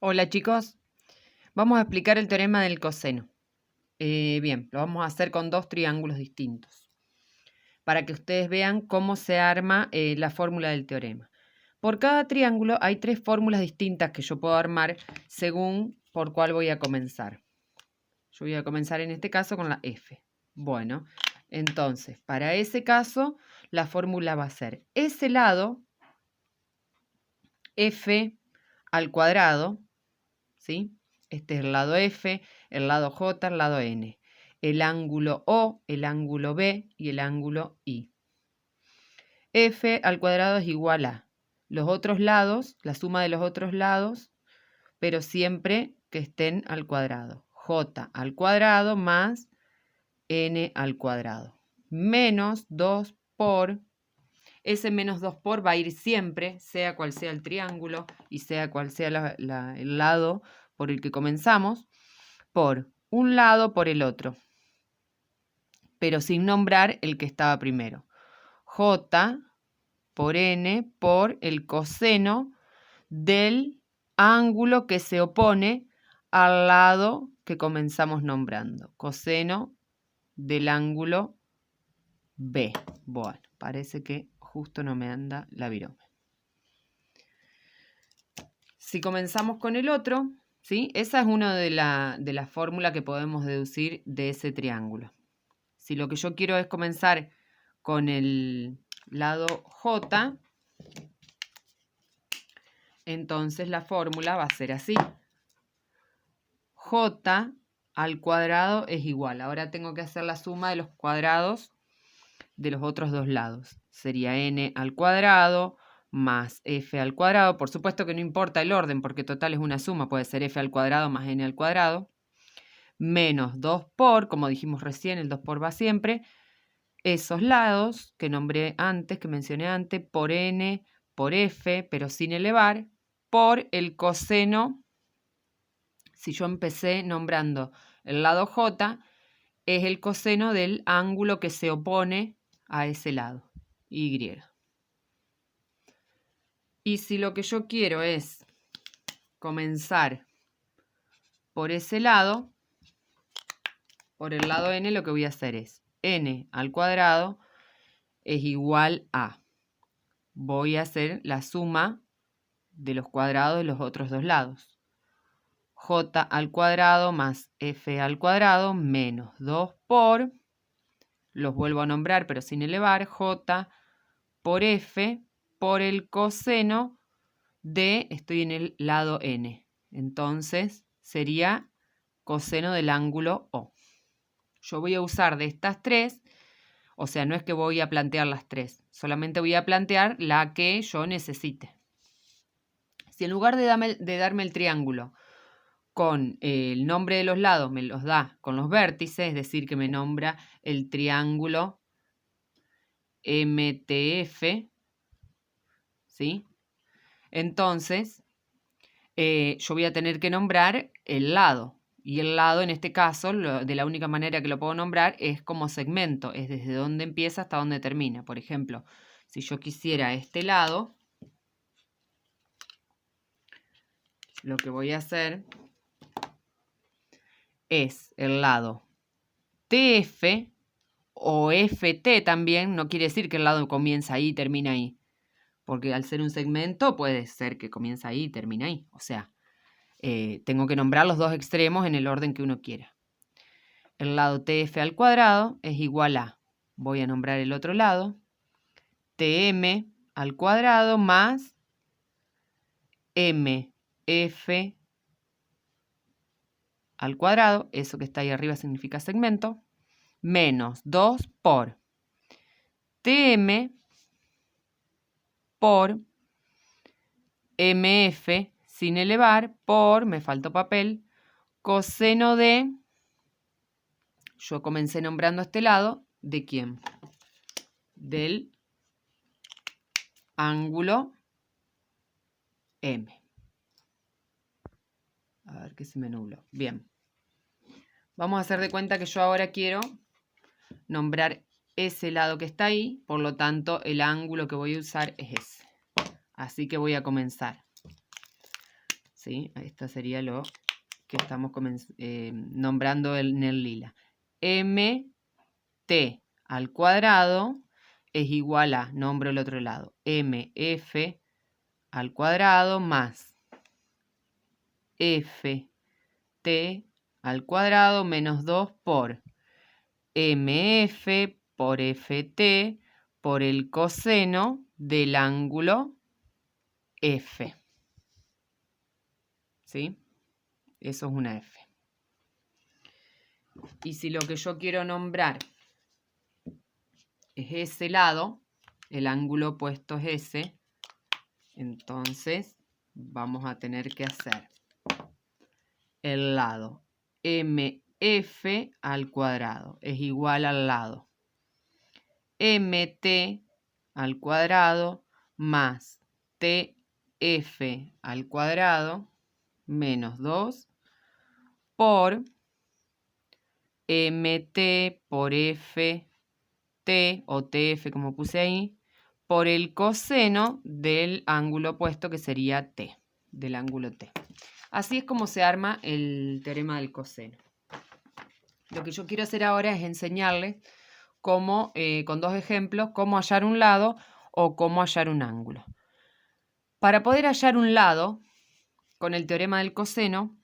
Hola chicos, vamos a explicar el teorema del coseno. Bien, lo vamos a hacer con dos triángulos distintos para que ustedes vean cómo se arma la fórmula del teorema. Por cada triángulo hay tres fórmulas distintas que yo puedo armar según por cuál voy a comenzar. Yo voy a comenzar en este caso con la F. Bueno, entonces para ese caso la fórmula va a ser ese lado F al cuadrado, ¿sí? Este es el lado F, el lado J, el lado N. El ángulo O, el ángulo B y el ángulo I. F al cuadrado es igual a los otros lados, la suma de los otros lados, pero siempre que estén al cuadrado. J al cuadrado más N al cuadrado. Menos 2 por... Ese menos 2 por va a ir siempre, sea cual sea el triángulo y sea cual sea el lado por el que comenzamos, por un lado por el otro, pero sin nombrar el que estaba primero. J por N por el coseno del ángulo que se opone al lado que comenzamos nombrando. Coseno del ángulo B. Bueno, parece que justo no me anda la virome. Si comenzamos con el otro, ¿sí? Esa es una de las fórmulas que podemos deducir de ese triángulo. Si lo que yo quiero es comenzar con el lado J, entonces la fórmula va a ser así. J al cuadrado es igual. Ahora tengo que hacer la suma de los cuadrados de los otros dos lados. Sería n al cuadrado más f al cuadrado. Por supuesto que no importa el orden, porque total es una suma. Puede ser f al cuadrado más n al cuadrado. Menos 2 por, como dijimos recién, el 2 por va siempre. Esos lados que nombré antes, que mencioné antes, por n, por f, pero sin elevar, por el coseno. Si yo empecé nombrando el lado j, es el coseno del ángulo que se opone a ese lado, y. Y si lo que yo quiero es comenzar por ese lado, por el lado n, lo que voy a hacer es n al cuadrado es igual a, voy a hacer la suma de los cuadrados de los otros dos lados. J al cuadrado más f al cuadrado menos 2 por, los vuelvo a nombrar pero sin elevar, j por f por el coseno de, estoy en el lado n, entonces sería coseno del ángulo O. Yo voy a usar de estas tres, o sea, no es que voy a plantear las tres, solamente voy a plantear la que yo necesite. Si en lugar de darme el triángulo con el nombre de los lados me los da con los vértices, es decir, que me nombra el triángulo MTF, ¿sí? Entonces, yo voy a tener que nombrar el lado. Y el lado, en este caso, de la única manera que lo puedo nombrar es como segmento, es desde donde empieza hasta donde termina. Por ejemplo, si yo quisiera este lado, lo que voy a hacer es el lado TF o FT también, no quiere decir que el lado comienza ahí y termina ahí, porque al ser un segmento puede ser que comienza ahí y termina ahí. O sea, tengo que nombrar los dos extremos en el orden que uno quiera. El lado TF al cuadrado es igual a, voy a nombrar el otro lado, TM al cuadrado más MF al cuadrado, eso que está ahí arriba significa segmento, menos 2 por TM por MF sin elevar por, me faltó papel, coseno de, yo comencé nombrando este lado, ¿de quién? Del ángulo M. A ver que se me nubló. Bien. Vamos a hacer de cuenta que yo ahora quiero nombrar ese lado que está ahí, por lo tanto el ángulo que voy a usar es ese. Así que voy a comenzar. ¿sí? Esto sería lo que estamos nombrando en el lila. MT al cuadrado es igual a, nombro el otro lado, MF al cuadrado más FT al cuadrado menos 2 por MF por FT por el coseno del ángulo F. ¿Sí? Eso es una F. Y si lo que yo quiero nombrar es ese lado, el ángulo opuesto es ese, entonces vamos a tener que hacer el lado MF al cuadrado es igual al lado MT al cuadrado más TF al cuadrado menos 2 por MT por FT o TF como puse ahí por el coseno del ángulo opuesto que sería T, del ángulo T. Así es como se arma el teorema del coseno. Lo que yo quiero hacer ahora es enseñarles cómo, con dos ejemplos, cómo hallar un lado o cómo hallar un ángulo. Para poder hallar un lado, con el teorema del coseno,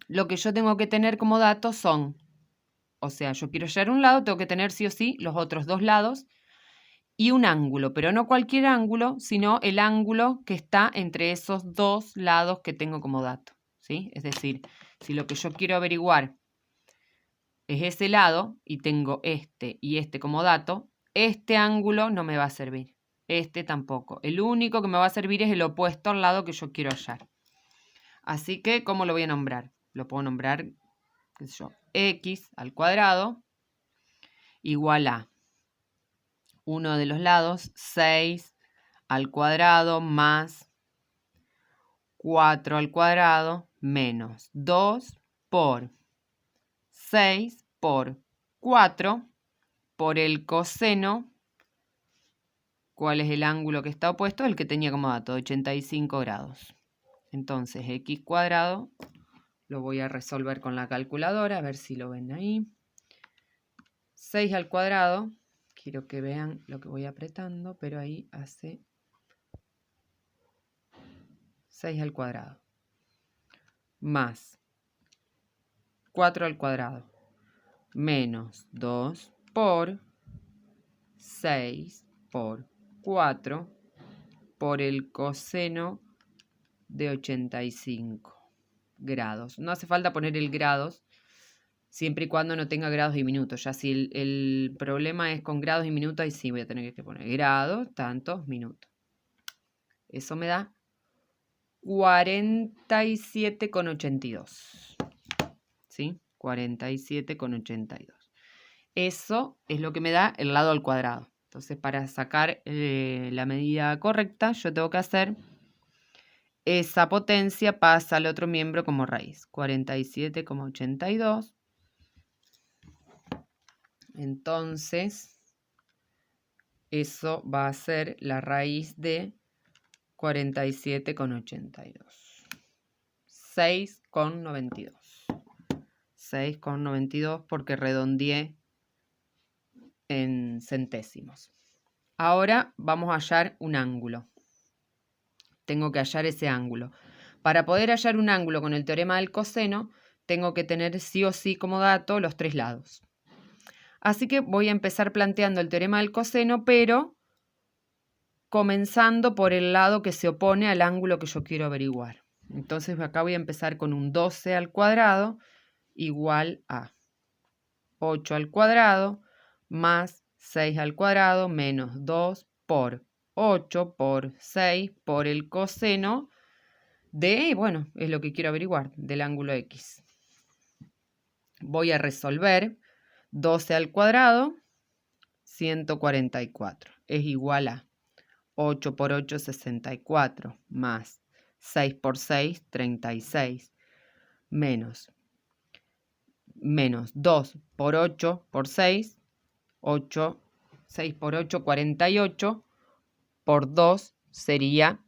lo que yo tengo que tener como datos son, o sea, yo quiero hallar un lado, tengo que tener sí o sí los otros dos lados y un ángulo, pero no cualquier ángulo, sino el ángulo que está entre esos dos lados que tengo como dato, ¿sí? Es decir, si lo que yo quiero averiguar es ese lado y tengo este y este como dato, este ángulo no me va a servir, este tampoco. El único que me va a servir es el opuesto al lado que yo quiero hallar. Así que, ¿cómo lo voy a nombrar? Lo puedo nombrar, qué sé yo, x al cuadrado igual a uno de los lados, 6 al cuadrado más 4 al cuadrado menos 2 por 6 por 4 por el coseno. ¿Cuál es el ángulo que está opuesto? El que tenía como dato, 85 grados. Entonces, x cuadrado, lo voy a resolver con la calculadora, a ver si lo ven ahí. 6 al cuadrado, quiero que vean lo que voy apretando, pero ahí hace 6 al cuadrado. Más 4 al cuadrado, menos 2 por 6 por 4 por el coseno de 85 grados. No hace falta poner el grados, siempre y cuando no tenga grados y minutos. Ya si el problema es con grados y minutos, ahí sí voy a tener que poner grados, tantos minutos. Eso me da 47,82. ¿Sí? 47,82. Eso es lo que me da el lado al cuadrado. Entonces, para sacar la medida correcta, yo tengo que hacer esa potencia pasa al otro miembro como raíz. 47,82. Entonces, eso va a ser la raíz de 47,82. 6,92. 6,92 porque redondeé en centésimos. Ahora vamos a hallar un ángulo. Tengo que hallar ese ángulo. Para poder hallar un ángulo con el teorema del coseno, tengo que tener sí o sí como dato los tres lados. Así que voy a empezar planteando el teorema del coseno, pero comenzando por el lado que se opone al ángulo que yo quiero averiguar. Entonces acá voy a empezar con un 12 al cuadrado igual a 8 al cuadrado más 6 al cuadrado menos 2 por 8 por 6 por el coseno de, bueno, es lo que quiero averiguar, del ángulo X. Voy a resolver 12 al cuadrado, 144, es igual a 8 por 8, 64, más 6 por 6, 36, menos 2 por 8 por 6, 6 por 8, 48, por 2 sería